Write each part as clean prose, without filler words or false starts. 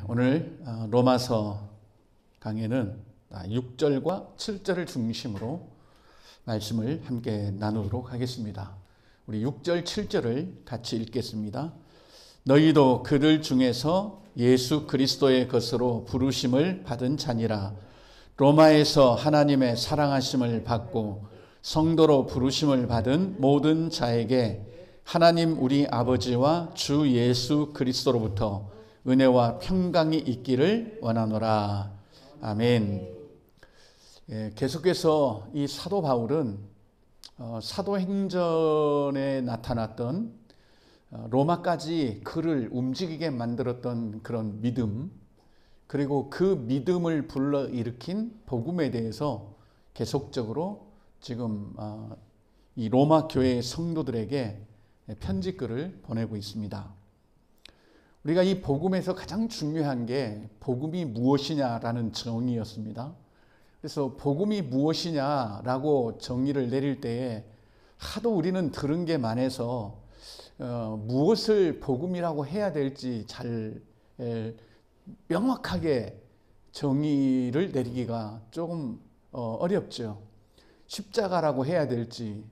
오늘 로마서 강해는 6절과 7절을 중심으로 말씀을 함께 나누도록 하겠습니다. 우리 6절, 7절을 같이 읽겠습니다. 너희도 그들 중에서 예수 그리스도의 것으로 부르심을 받은 자니라. 로마에서 하나님의 사랑하심을 받고 성도로 부르심을 받은 모든 자에게 하나님 우리 아버지와 주 예수 그리스도로부터 은혜와 평강이 있기를 원하노라. 아멘. 계속해서 이 사도 바울은 사도행전에 나타났던 로마까지 그를 움직이게 만들었던 그런 믿음, 그리고 그 믿음을 불러일으킨 복음에 대해서 계속적으로 지금 이 로마 교회의 성도들에게 편지글을 보내고 있습니다. 우리가 이 복음에서 가장 중요한 게 복음이 무엇이냐라는 정의였습니다. 그래서 복음이 무엇이냐라고 정의를 내릴 때에 하도 우리는 들은 게 많아서 무엇을 복음이라고 해야 될지 잘 명확하게 정의를 내리기가 조금 어렵죠. 십자가라고 해야 될지,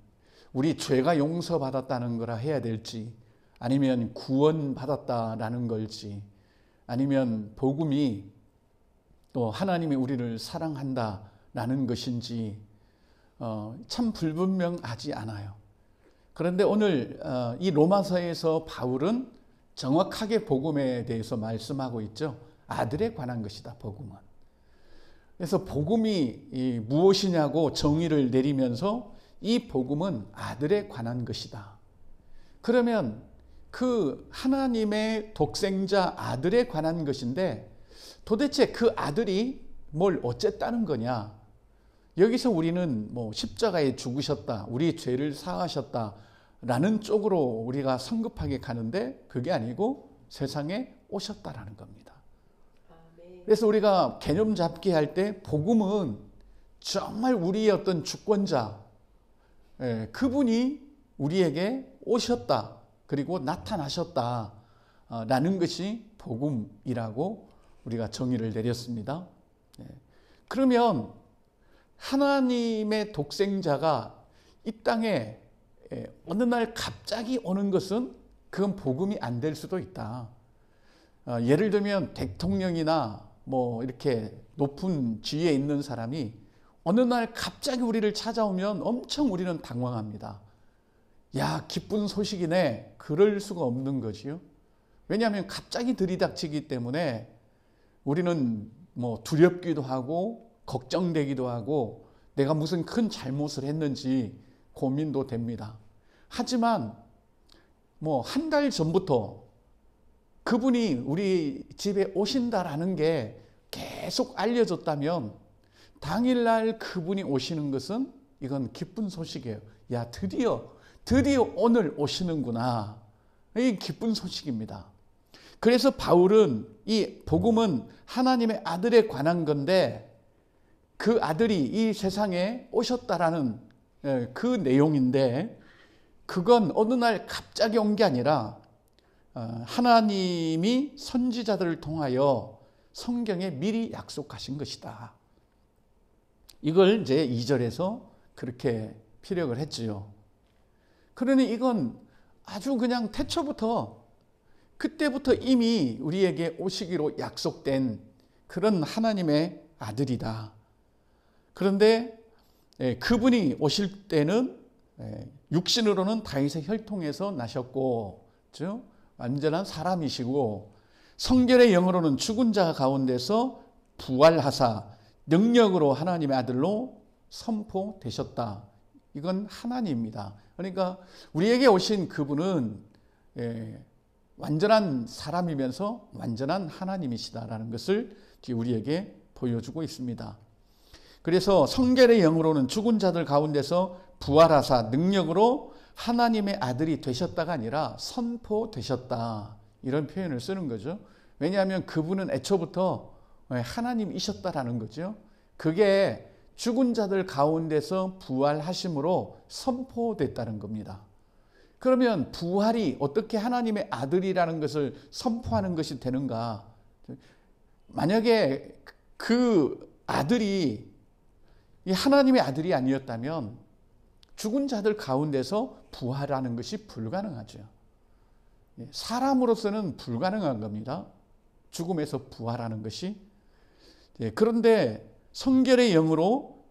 우리 죄가 용서받았다는 거라 해야 될지, 아니면 구원받았다라는 걸지, 아니면 복음이 또 하나님이 우리를 사랑한다라는 것인지 참 불분명하지 않아요. 그런데 오늘 이 로마서에서 바울은 정확하게 복음에 대해서 말씀하고 있죠. 아들에 관한 것이다, 복음은. 그래서 복음이 무엇이냐고 정의를 내리면서 이 복음은 아들에 관한 것이다. 그러면 그 하나님의 독생자 아들에 관한 것인데 도대체 그 아들이 뭘 어쨌다는 거냐? 여기서 우리는 십자가에 죽으셨다, 우리 죄를 사하셨다 라는 쪽으로 우리가 성급하게 가는데 그게 아니고 세상에 오셨다라는 겁니다. 그래서 우리가 개념 잡기 할 때 복음은 정말 우리의 어떤 주권자, 그분이 우리에게 오셨다, 그리고 나타나셨다라는 것이 복음이라고 우리가 정의를 내렸습니다. 그러면 하나님의 독생자가 이 땅에 어느 날 갑자기 오는 것은 그건 복음이 안 될 수도 있다. 예를 들면 대통령이나 이렇게 높은 지위에 있는 사람이 어느 날 갑자기 우리를 찾아오면 엄청 우리는 당황합니다. 야, 기쁜 소식이네. 그럴 수가 없는 것이요. 왜냐하면 갑자기 들이닥치기 때문에 우리는 두렵기도 하고 걱정되기도 하고 내가 무슨 큰 잘못을 했는지 고민도 됩니다. 하지만 한 달 전부터 그분이 우리 집에 오신다라는 게 계속 알려졌다면 당일날 그분이 오시는 것은 이건 기쁜 소식이에요. 야, 드디어 오늘 오시는구나. 이 기쁜 소식입니다. 그래서 바울은 이 복음은 하나님의 아들에 관한 건데 그 아들이 이 세상에 오셨다라는 그 내용인데 그건 어느 날 갑자기 온 게 아니라 하나님이 선지자들을 통하여 성경에 미리 약속하신 것이다. 이걸 이제 2절에서 그렇게 피력을 했지요. 그러니 이건 아주 그냥 태초부터 그때부터 이미 우리에게 오시기로 약속된 그런 하나님의 아들이다. 그런데 그분이 오실 때는 육신으로는 다윗의 혈통에서 나셨고 완전한 사람이시고 성결의 영으로는 죽은 자 가운데서 부활하사 능력으로 하나님의 아들로 선포되셨다. 이건 하나님입니다. 그러니까 우리에게 오신 그분은 완전한 사람이면서 완전한 하나님이시다라는 것을 우리에게 보여주고 있습니다. 그래서 성결의 영으로는 죽은 자들 가운데서 부활하사 능력으로 하나님의 아들이 되셨다가 아니라 선포되셨다, 이런 표현을 쓰는 거죠. 왜냐하면 그분은 애초부터 하나님이셨다라는 거죠. 그게 죽은 자들 가운데서 부활하심으로 선포됐다는 겁니다. 그러면 부활이 어떻게 하나님의 아들이라는 것을 선포하는 것이 되는가? 만약에 그 아들이 이 하나님의 아들이 아니었다면 죽은 자들 가운데서 부활하는 것이 불가능하죠. 사람으로서는 불가능한 겁니다. 죽음에서 부활하는 것이. 그런데 성결의 영으로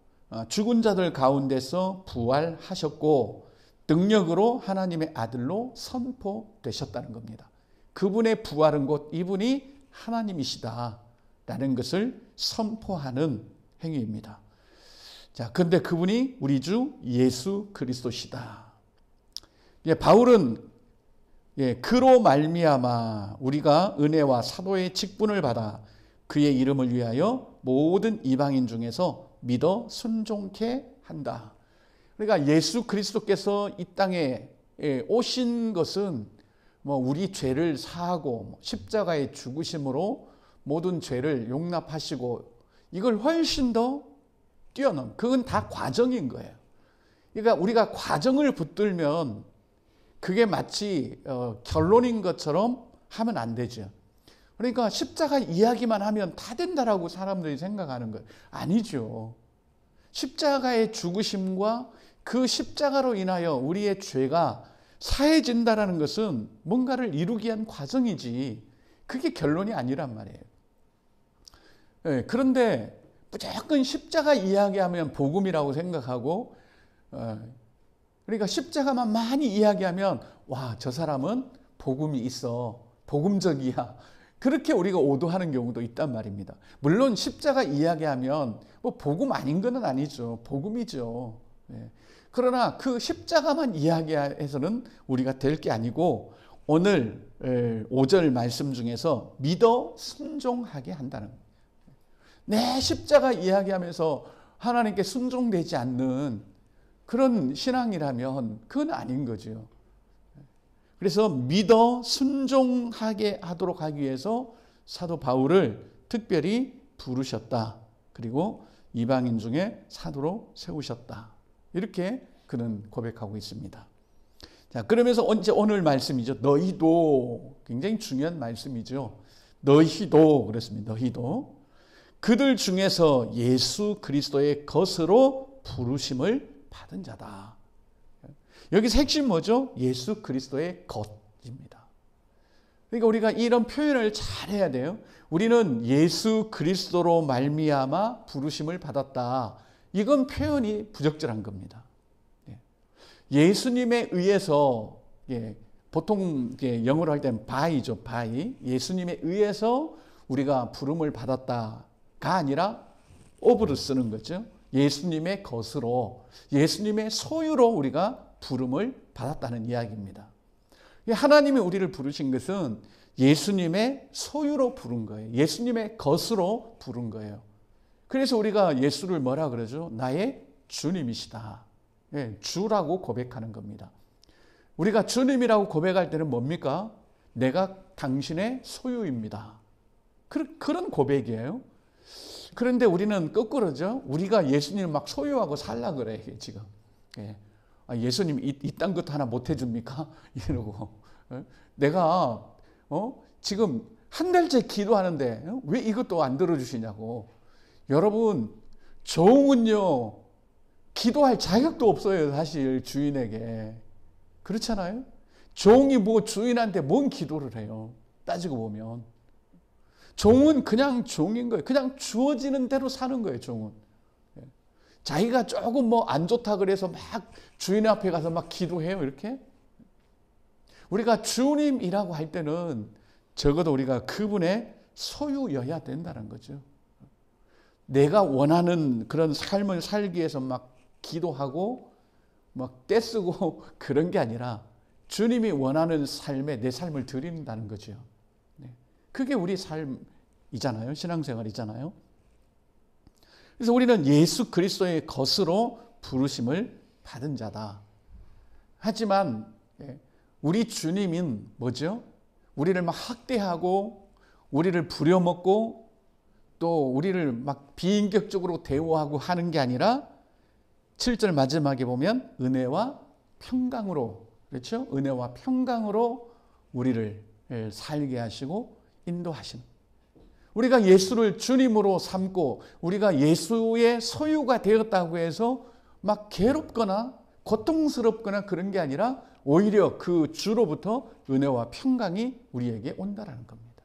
죽은 자들 가운데서 부활하셨고 능력으로 하나님의 아들로 선포되셨다는 겁니다. 그분의 부활은 곧 이분이 하나님이시다라는 것을 선포하는 행위입니다. 자, 근데 그분이 우리 주 예수 그리스도시다. 바울은 그로 말미암아 우리가 은혜와 사도의 직분을 받아 그의 이름을 위하여 모든 이방인 중에서 믿어 순종케 한다. 그러니까 예수 그리스도께서 이 땅에 오신 것은 우리 죄를 사하고 십자가의 죽으심으로 모든 죄를 용납하시고 이걸 훨씬 더 뛰어넘. 그건 다 과정인 거예요. 그러니까 우리가 과정을 붙들면 그게 마치 결론인 것처럼 하면 안 되죠. 그러니까 십자가 이야기만 하면 다 된다라고 사람들이 생각하는 거예요. 아니죠. 십자가의 죽으심과 그 십자가로 인하여 우리의 죄가 사해진다라는 것은 뭔가를 이루기 위한 과정이지 그게 결론이 아니란 말이에요. 그런데 무조건 십자가 이야기하면 복음이라고 생각하고 그러니까 십자가만 많이 이야기하면 와, 저 사람은 복음이 있어. 복음적이야. 그렇게 우리가 오도하는 경우도 있단 말입니다. 물론 십자가 이야기하면 복음 아닌 건 아니죠. 복음이죠. 그러나 그 십자가만 이야기해서는 우리가 될 게 아니고 오늘 5절 말씀 중에서 믿어 순종하게 한다는 거예요. 내 십자가 이야기하면서 하나님께 순종되지 않는 그런 신앙이라면 그건 아닌 거죠. 그래서 믿어 순종하게 하도록 하기 위해서 사도 바울을 특별히 부르셨다. 그리고 이방인 중에 사도로 세우셨다. 이렇게 그는 고백하고 있습니다. 자, 그러면서 오늘 말씀이죠. 너희도 굉장히 중요한 말씀이죠. 너희도 그렇습니다. 너희도 그들 중에서 예수 그리스도의 것으로 부르심을 받은 자다. 여기서 핵심 뭐죠? 예수 그리스도의 것입니다. 그러니까 우리가 이런 표현을 잘 해야 돼요. 우리는 예수 그리스도로 말미암아 부르심을 받았다. 이건 표현이 부적절한 겁니다. 예수님에 의해서 보통 영어로 할 때는 by죠. by. 예수님에 의해서 우리가 부름을 받았다가 아니라 of를 쓰는 거죠. 예수님의 것으로 예수님의 소유로 우리가 부름을 받았다는 이야기입니다. 하나님이 우리를 부르신 것은 예수님의 소유로 부른 거예요. 예수님의 것으로 부른 거예요. 그래서 우리가 예수를 뭐라 그러죠? 나의 주님이시다. 주라고 고백하는 겁니다. 우리가 주님이라고 고백할 때는 뭡니까? 내가 당신의 소유입니다. 그런 고백이에요. 그런데 우리는 거꾸로죠. 우리가 예수님을 막 소유하고 살라 그래 지금. 예수님 이딴 것도 하나 못 해줍니까? 이러고 내가 지금 한 달째 기도하는데 왜 이것도 안 들어주시냐고. 여러분 종은요 기도할 자격도 없어요. 사실 주인에게. 그렇잖아요. 종이 주인한테 뭔 기도를 해요. 따지고 보면. 종은 그냥 종인 거예요. 그냥 주어지는 대로 사는 거예요. 종은. 자기가 조금 안 좋다 그래서 막 주인 앞에 가서 막 기도해요. 이렇게. 우리가 주님이라고 할 때는 적어도 우리가 그분의 소유여야 된다는 거죠. 내가 원하는 그런 삶을 살기 위해서 막 기도하고 막 떼쓰고 그런 게 아니라 주님이 원하는 삶에 내 삶을 드린다는 거죠. 그게 우리 삶이잖아요. 신앙생활이잖아요. 그래서 우리는 예수 그리스도의 것으로 부르심을 받은 자다. 하지만 우리 주님은 뭐죠? 우리를 막 학대하고 우리를 부려먹고 또 우리를 막 비인격적으로 대우하고 하는 게 아니라 7절 마지막에 보면 은혜와 평강으로, 그렇죠? 은혜와 평강으로 우리를 살게 하시고 인도하시는. 우리가 예수를 주님으로 삼고 우리가 예수의 소유가 되었다고 해서 막 괴롭거나 고통스럽거나 그런 게 아니라 오히려 그 주로부터 은혜와 평강이 우리에게 온다라는 겁니다.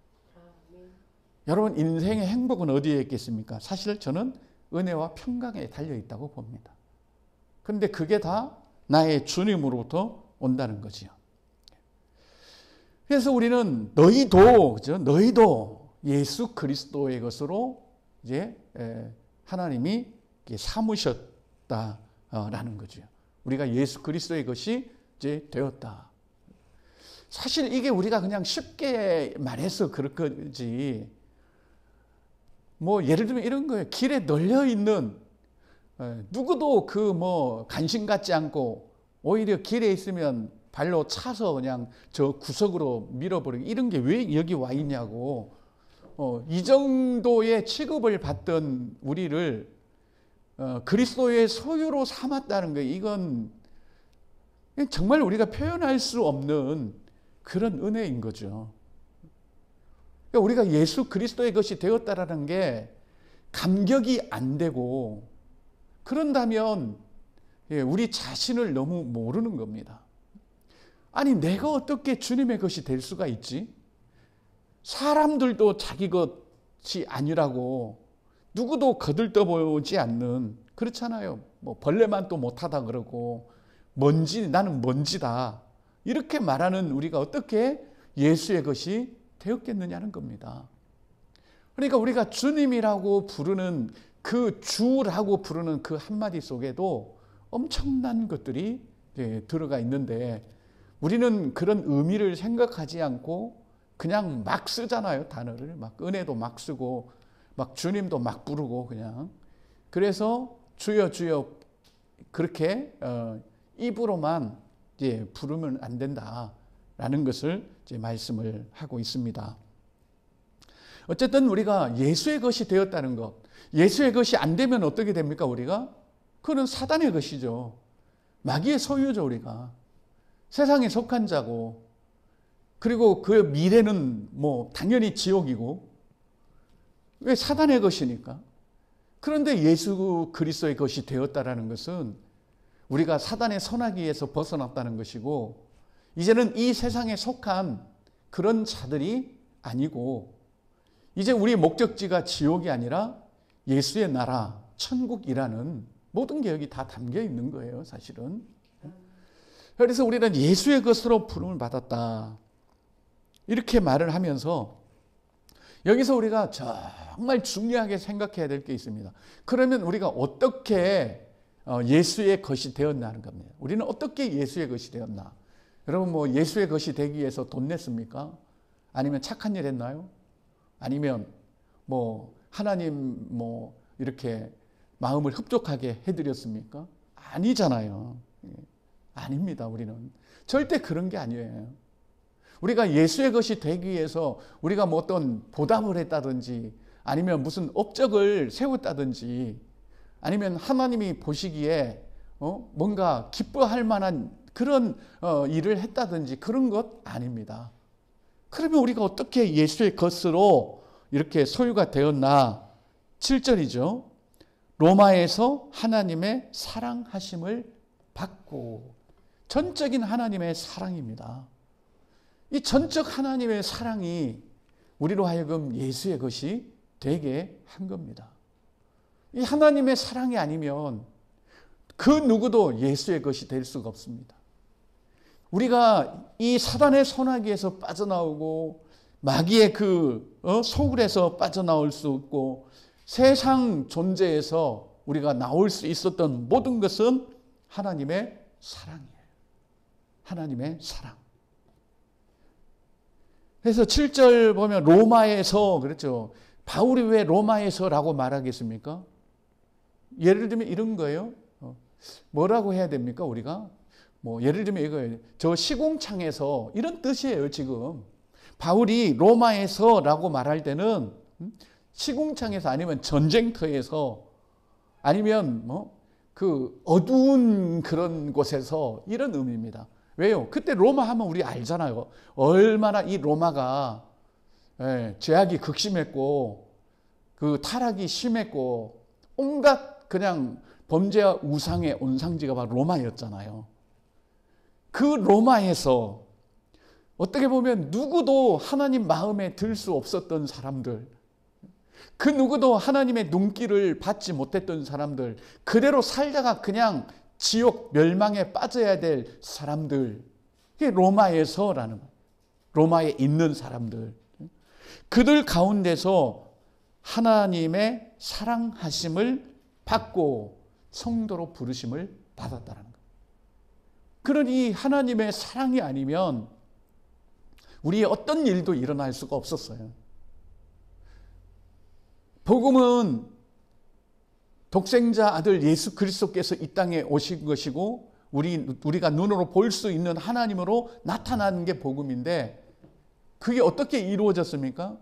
여러분, 인생의 행복은 어디에 있겠습니까? 사실 저는 은혜와 평강에 달려 있다고 봅니다. 그런데 그게 다 나의 주님으로부터 온다는 거지요. 그래서 우리는 너희도, 그죠? 너희도 예수 그리스도의 것으로 이제 하나님이 삼으셨다라는 거죠. 우리가 예수 그리스도의 것이 이제 되었다. 사실 이게 우리가 그냥 쉽게 말해서 그럴 거지. 뭐 예를 들면 이런 거예요. 길에 널려 있는 누구도 그 뭐 관심 갖지 않고 오히려 길에 있으면 발로 차서 그냥 저 구석으로 밀어버리고 이런 게 왜 여기 와 있냐고. 이 정도의 취급을 받던 우리를 그리스도의 소유로 삼았다는 거, 이건 정말 우리가 표현할 수 없는 그런 은혜인 거죠. 그러니까 우리가 예수 그리스도의 것이 되었다라는 게 감격이 안 되고 그런다면 우리 자신을 너무 모르는 겁니다. 아니, 내가 어떻게 주님의 것이 될 수가 있지? 사람들도 자기 것이 아니라고 누구도 거들떠보지 않는, 그렇잖아요. 뭐 벌레만 또 못하다 그러고 나는 먼지다 이렇게 말하는 우리가 어떻게 예수의 것이 되었겠느냐는 겁니다. 그러니까 우리가 주님이라고 부르는 그 주라고 부르는 그 한마디 속에도 엄청난 것들이 들어가 있는데 우리는 그런 의미를 생각하지 않고 그냥 막 쓰잖아요. 단어를 막 은혜도 막 쓰고 막 주님도 막 부르고 그냥. 그래서 주여 주여 그렇게 입으로만 부르면 안 된다라는 것을 이제 말씀을 하고 있습니다. 어쨌든 우리가 예수의 것이 되었다는 것, 예수의 것이 안 되면 어떻게 됩니까? 우리가 그건 사단의 것이죠. 마귀의 소유죠. 우리가 세상에 속한 자고, 그리고 그 미래는 뭐 당연히 지옥이고, 왜? 사단의 것이니까. 그런데 예수 그리스도의 것이 되었다라는 것은 우리가 사단의 선악기에서 벗어났다는 것이고, 이제는 이 세상에 속한 그런 자들이 아니고, 이제 우리의 목적지가 지옥이 아니라 예수의 나라, 천국이라는 모든 게 여기 다 담겨 있는 거예요, 사실은. 그래서 우리는 예수의 것으로 부름을 받았다, 이렇게 말을 하면서 여기서 우리가 정말 중요하게 생각해야 될 게 있습니다. 그러면 우리가 어떻게 예수의 것이 되었나는 겁니다. 우리는 어떻게 예수의 것이 되었나? 여러분, 뭐 예수의 것이 되기 위해서 돈 냈습니까? 아니면 착한 일 했나요? 아니면 뭐 하나님 뭐 이렇게 마음을 흡족하게 해드렸습니까? 아니잖아요. 아닙니다. 우리는 절대 그런 게 아니에요. 우리가 예수의 것이 되기 위해서 우리가 뭐 어떤 보답을 했다든지 아니면 무슨 업적을 세웠다든지 아니면 하나님이 보시기에 뭔가 기뻐할 만한 그런 일을 했다든지 그런 것 아닙니다. 그러면 우리가 어떻게 예수의 것으로 이렇게 소유가 되었나? 7절이죠. 로마에서 하나님의 사랑하심을 받고, 전적인 하나님의 사랑입니다. 이 전적 하나님의 사랑이 우리로 하여금 예수의 것이 되게 한 겁니다. 이 하나님의 사랑이 아니면 그 누구도 예수의 것이 될 수가 없습니다. 우리가 이 사단의 손아귀에서 빠져나오고 마귀의 그 소굴에서 빠져나올 수 없고 세상 존재에서 우리가 나올 수 있었던 모든 것은 하나님의 사랑이에요. 하나님의 사랑. 그래서 7절 보면 로마에서, 그렇죠. 바울이 왜 로마에서라고 말하겠습니까? 예를 들면 이런 거예요. 뭐라고 해야 됩니까? 우리가 뭐 예를 들면 이거예요. 저 시궁창에서, 이런 뜻이에요. 지금 바울이 로마에서라고 말할 때는 시궁창에서 아니면 전쟁터에서 아니면 뭐 그 어두운 그런 곳에서, 이런 의미입니다. 왜요? 그때 로마 하면 우리 알잖아요. 얼마나 이 로마가 죄악이 극심했고 그 타락이 심했고 온갖 그냥 범죄와 우상의 온상지가 바로 로마였잖아요. 그 로마에서 어떻게 보면 누구도 하나님 마음에 들 수 없었던 사람들, 그 누구도 하나님의 눈길을 받지 못했던 사람들, 그대로 살다가 그냥 지옥 멸망에 빠져야 될 사람들, 그게 로마에서라는 거예요. 로마에 있는 사람들, 그들 가운데서 하나님의 사랑하심을 받고 성도로 부르심을 받았다는 거예요. 그러니 하나님의 사랑이 아니면 우리의 어떤 일도 일어날 수가 없었어요. 복음은 독생자 아들 예수 그리스도께서 이 땅에 오신 것이고 우리가 눈으로 볼 수 있는 하나님으로 나타나는 게 복음인데, 그게 어떻게 이루어졌습니까?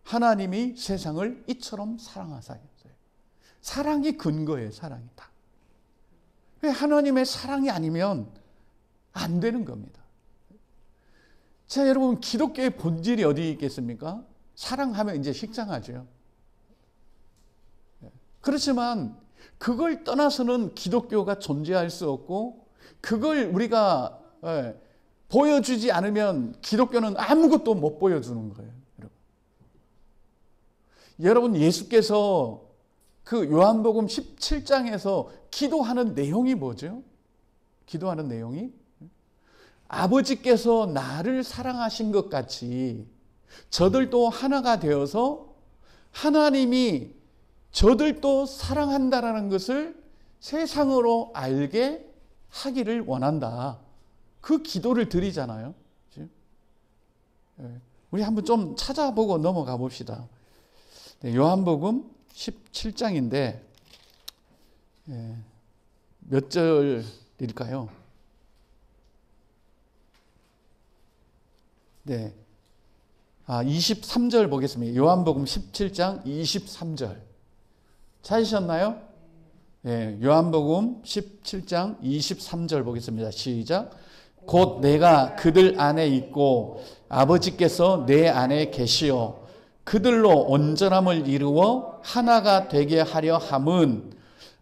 하나님이 세상을 이처럼 사랑하사였어요. 사랑이 근거예요. 사랑이 다. 하나님의 사랑이 아니면 안 되는 겁니다. 자, 여러분, 기독교의 본질이 어디 있겠습니까? 사랑하면 이제 식상하죠. 그렇지만 그걸 떠나서는 기독교가 존재할 수 없고, 그걸 우리가 보여주지 않으면 기독교는 아무것도 못 보여주는 거예요. 여러분, 예수께서 그 요한복음 17장에서 기도하는 내용이 뭐죠? 기도하는 내용이 아버지께서 나를 사랑하신 것 같이 저들도 하나가 되어서 하나님이 저들도 사랑한다라는 것을 세상으로 알게 하기를 원한다. 그 기도를 드리잖아요. 우리 한번 좀 찾아보고 넘어가 봅시다. 요한복음 17장인데 몇 절일까요? 네. 23절 보겠습니다. 요한복음 17장 23절. 찾으셨나요? 네, 요한복음 17장 23절 보겠습니다. 시작. 곧 내가 그들 안에 있고 아버지께서 내 안에 계시어 그들로 온전함을 이루어 하나가 되게 하려 함은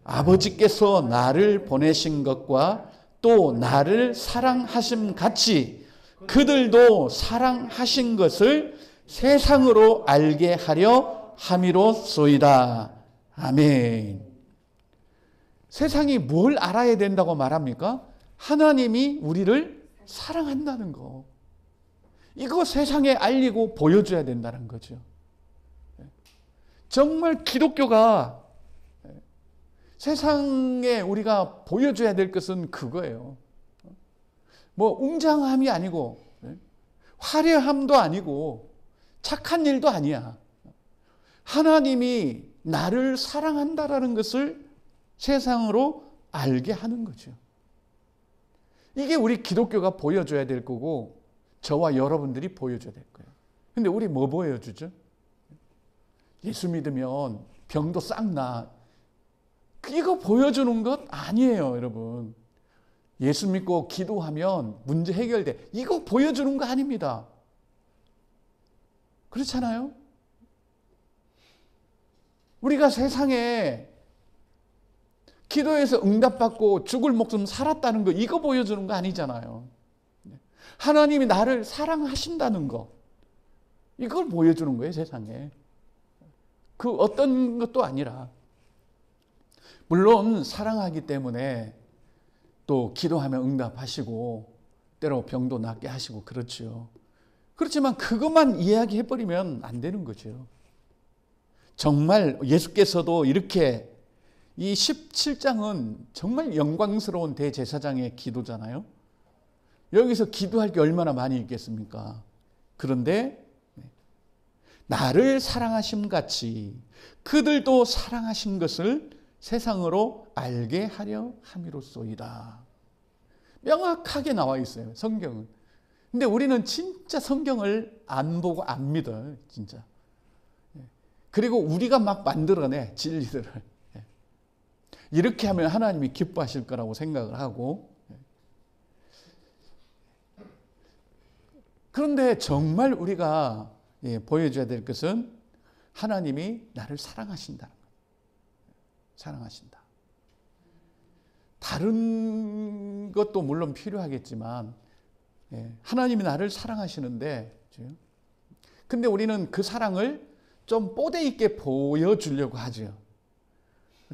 아버지께서 나를 보내신 것과 또 나를 사랑하심 같이 그들도 사랑하신 것을 세상으로 알게 하려 함이로소이다. 아멘. 세상이 뭘 알아야 된다고 말합니까? 하나님이 우리를 사랑한다는 거. 이거 세상에 알리고 보여줘야 된다는 거죠. 정말 기독교가 세상에 우리가 보여줘야 될 것은 그거예요. 뭐 웅장함이 아니고 화려함도 아니고 착한 일도 아니야. 하나님이 나를 사랑한다라는 것을 세상으로 알게 하는 거죠. 이게 우리 기독교가 보여줘야 될 거고 저와 여러분들이 보여줘야 될 거예요. 근데 우리 뭐 보여주죠? 예수 믿으면 병도 싹 나. 이거 보여주는 것 아니에요, 여러분. 예수 믿고 기도하면 문제 해결돼. 이거 보여주는 거 아닙니다. 그렇잖아요? 우리가 세상에 기도해서 응답받고 죽을 목숨 살았다는 거, 이거 보여주는 거 아니잖아요. 하나님이 나를 사랑하신다는 거, 이걸 보여주는 거예요, 세상에. 그 어떤 것도 아니라. 물론 사랑하기 때문에 또 기도하면 응답하시고 때로 병도 낫게 하시고 그렇죠. 그렇지만 그것만 이야기해버리면 안 되는 거죠. 정말 예수께서도 이렇게, 이 17장은 정말 영광스러운 대제사장의 기도잖아요. 여기서 기도할 게 얼마나 많이 있겠습니까? 그런데 나를 사랑하심 같이 그들도 사랑하신 것을 세상으로 알게 하려 함이로소이다. 명확하게 나와 있어요, 성경은. 근데 우리는 진짜 성경을 안 보고 안 믿어요, 진짜. 그리고 우리가 막 만들어내, 진리들을. 이렇게 하면 하나님이 기뻐하실 거라고 생각을 하고. 그런데 정말 우리가 보여줘야 될 것은 하나님이 나를 사랑하신다는 거예요. 사랑하신다. 다른 것도 물론 필요하겠지만 하나님이 나를 사랑하시는데, 근데 우리는 그 사랑을 좀 뽀대 있게 보여주려고 하죠.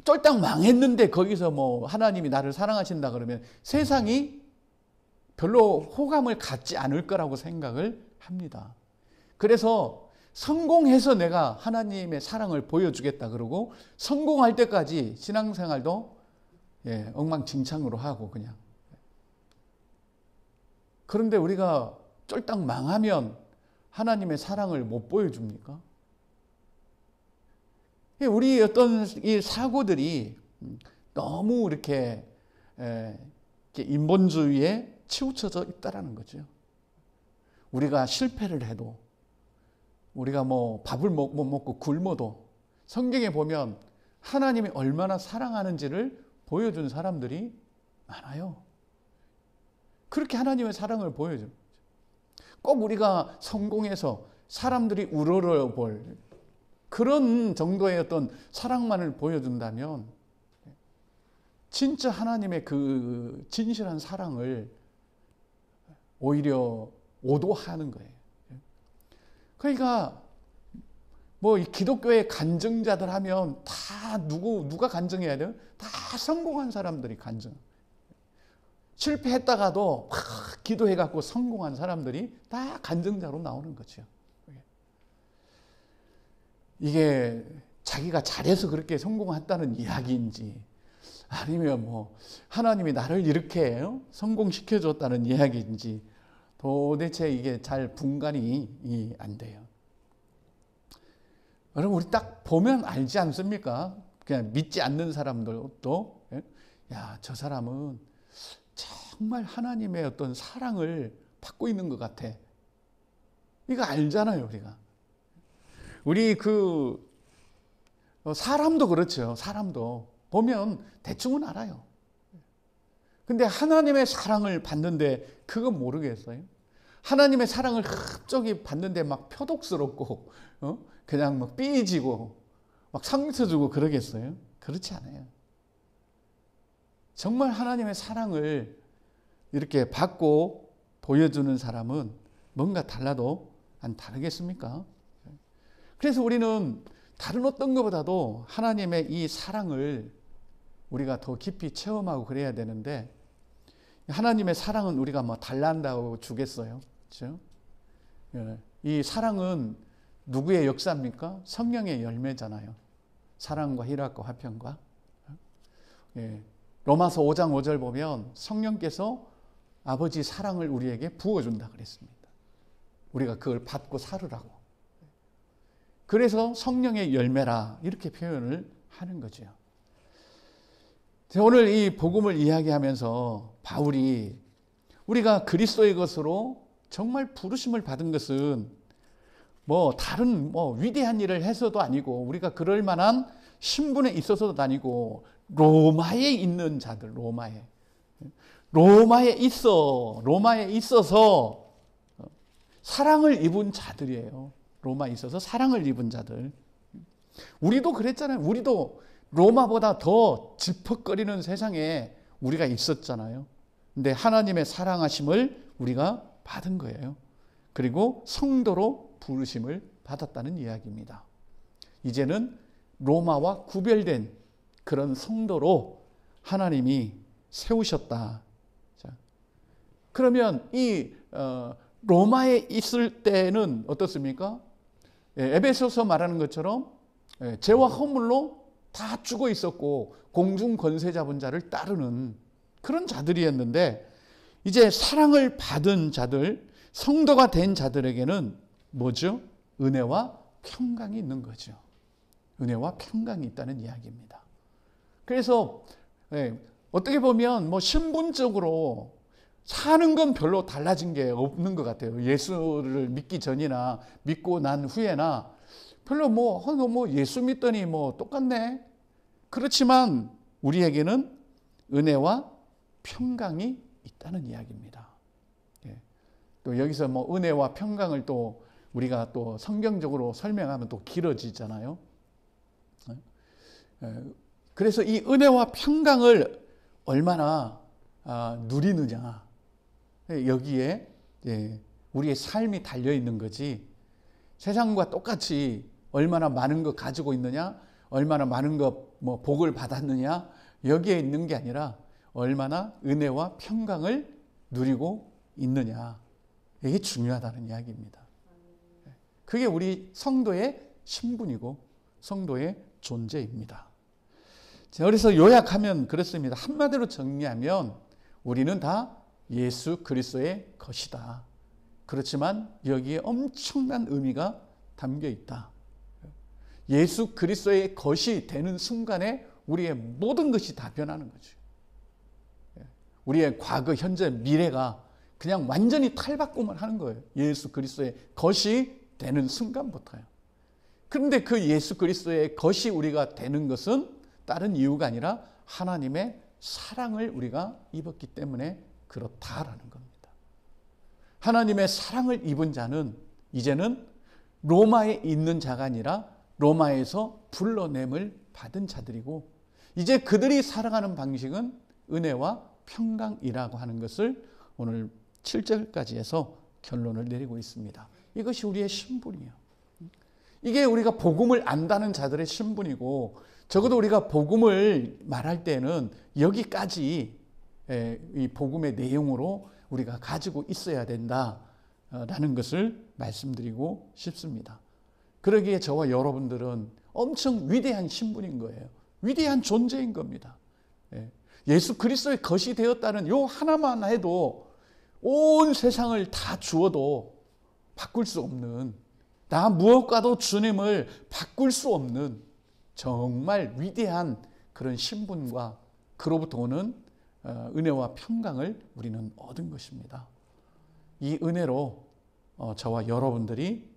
쫄딱 망했는데 거기서 뭐 하나님이 나를 사랑하신다 그러면 세상이 별로 호감을 갖지 않을 거라고 생각을 합니다. 그래서 성공해서 내가 하나님의 사랑을 보여주겠다 그러고 성공할 때까지 신앙생활도 엉망진창으로 하고 그냥. 그런데 우리가 쫄딱 망하면 하나님의 사랑을 못 보여줍니까? 우리 어떤 이 사고들이 너무 이렇게 인본주의에 치우쳐져 있다라는 거죠. 우리가 실패를 해도, 우리가 뭐 밥을 못 먹고 굶어도 성경에 보면 하나님이 얼마나 사랑하는지를 보여준 사람들이 많아요. 그렇게 하나님의 사랑을 보여줘요. 꼭 우리가 성공해서 사람들이 우러러 볼 그런 정도의 어떤 사랑만을 보여준다면 진짜 하나님의 그 진실한 사랑을 오히려 오도하는 거예요. 그러니까 뭐 이 기독교의 간증자들 하면 다 누가 간증해야 돼요? 다 성공한 사람들이 간증. 실패했다가도 막 기도해갖고 성공한 사람들이 다 간증자로 나오는 거죠. 이게 자기가 잘해서 그렇게 성공했다는 이야기인지 아니면 뭐 하나님이 나를 이렇게 성공시켜줬다는 이야기인지 도대체 이게 잘 분간이 안 돼요. 여러분 우리 딱 보면 알지 않습니까? 그냥 믿지 않는 사람들도 야, 저 사람은 정말 하나님의 어떤 사랑을 받고 있는 것 같아. 이거 알잖아요, 우리가. 우리 사람도 그렇죠. 사람도 보면 대충은 알아요. 근데 하나님의 사랑을 받는데 그거 모르겠어요? 하나님의 사랑을 갑자기 받는데 막 표독스럽고 그냥 막 삐지고 막 상처 주고 그러겠어요? 그렇지 않아요. 정말 하나님의 사랑을 이렇게 받고 보여주는 사람은 뭔가 달라도 안 다르겠습니까? 그래서 우리는 다른 어떤 것보다도 하나님의 이 사랑을 우리가 더 깊이 체험하고 그래야 되는데 하나님의 사랑은 우리가 뭐 달란다고 주겠어요? 그렇죠? 이 사랑은 누구의 역사입니까? 성령의 열매잖아요. 사랑과 희락과 화평과. 로마서 5장 5절 보면 성령께서 아버지 사랑을 우리에게 부어준다 그랬습니다. 우리가 그걸 받고 살으라고. 그래서 성령의 열매라 이렇게 표현을 하는 거죠. 오늘 이 복음을 이야기하면서 바울이 우리가 그리스도의 것으로 정말 부르심을 받은 것은 뭐 다른 위대한 일을 해서도 아니고 우리가 그럴 만한 신분에 있어서도 아니고 로마에 있는 자들, 로마에 있어서 사랑을 입은 자들이에요. 로마에 있어서 사랑을 입은 자들. 우리도 그랬잖아요. 우리도 로마보다 더 질퍽거리는 세상에 우리가 있었잖아요. 근데 하나님의 사랑하심을 우리가 받은 거예요. 그리고 성도로 부르심을 받았다는 이야기입니다. 이제는 로마와 구별된 그런 성도로 하나님이 세우셨다. 자, 그러면 이 로마에 있을 때는 어떻습니까? 에베소서 말하는 것처럼 죄와 허물로 다 죽어 있었고 공중 권세 잡은 자를 따르는 그런 자들이었는데 이제 사랑을 받은 자들, 성도가 된 자들에게는 뭐죠? 은혜와 평강이 있는 거죠. 은혜와 평강이 있다는 이야기입니다. 그래서 어떻게 보면 뭐 신분적으로 사는 건 별로 달라진 게 없는 것 같아요. 예수를 믿기 전이나 믿고 난 후에나 별로 뭐 예수 믿더니 뭐 똑같네. 그렇지만 우리에게는 은혜와 평강이 있다는 이야기입니다. 또 여기서 뭐 은혜와 평강을 또 우리가 또 성경적으로 설명하면 또 길어지잖아요. 그래서 이 은혜와 평강을 얼마나 누리느냐, 여기에 우리의 삶이 달려 있는 거지, 세상과 똑같이 얼마나 많은 거 가지고 있느냐, 얼마나 많은 거 뭐 복을 받았느냐, 여기에 있는 게 아니라 얼마나 은혜와 평강을 누리고 있느냐, 이게 중요하다는 이야기입니다. 그게 우리 성도의 신분이고 성도의 존재입니다. 그래서 요약하면 그렇습니다. 한마디로 정리하면 우리는 다 예수 그리스도의 것이다. 그렇지만 여기에 엄청난 의미가 담겨 있다. 예수 그리스도의 것이 되는 순간에 우리의 모든 것이 다 변하는 거죠. 우리의 과거, 현재, 미래가 그냥 완전히 탈바꿈을 하는 거예요. 예수 그리스도의 것이 되는 순간부터요. 그런데 그 예수 그리스도의 것이 우리가 되는 것은 다른 이유가 아니라 하나님의 사랑을 우리가 입었기 때문에 그렇다라는 겁니다. 하나님의 사랑을 입은 자는 이제는 로마에 있는 자가 아니라 로마에서 불러냄을 받은 자들이고, 이제 그들이 살아가는 방식은 은혜와 평강이라고 하는 것을 오늘 7절까지 해서 결론을 내리고 있습니다. 이것이 우리의 신분이에요. 이게 우리가 복음을 안다는 자들의 신분이고, 적어도 우리가 복음을 말할 때는 여기까지 이 복음의 내용으로 우리가 가지고 있어야 된다라는 것을 말씀드리고 싶습니다. 그러기에 저와 여러분들은 엄청 위대한 신분인 거예요. 위대한 존재인 겁니다. 예수 그리스도의 것이 되었다는 요 하나만 해도 온 세상을 다 주어도 바꿀 수 없는, 나 무엇과도 주님을 바꿀 수 없는 정말 위대한 그런 신분과 그로부터 오는 은혜와 평강을 우리는 얻은 것입니다. 이 은혜로 저와 여러분들이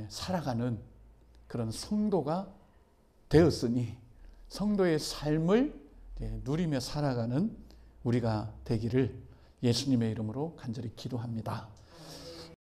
살아가는 그런 성도가 되었으니 성도의 삶을 누리며 살아가는 우리가 되기를 예수님의 이름으로 간절히 기도합니다.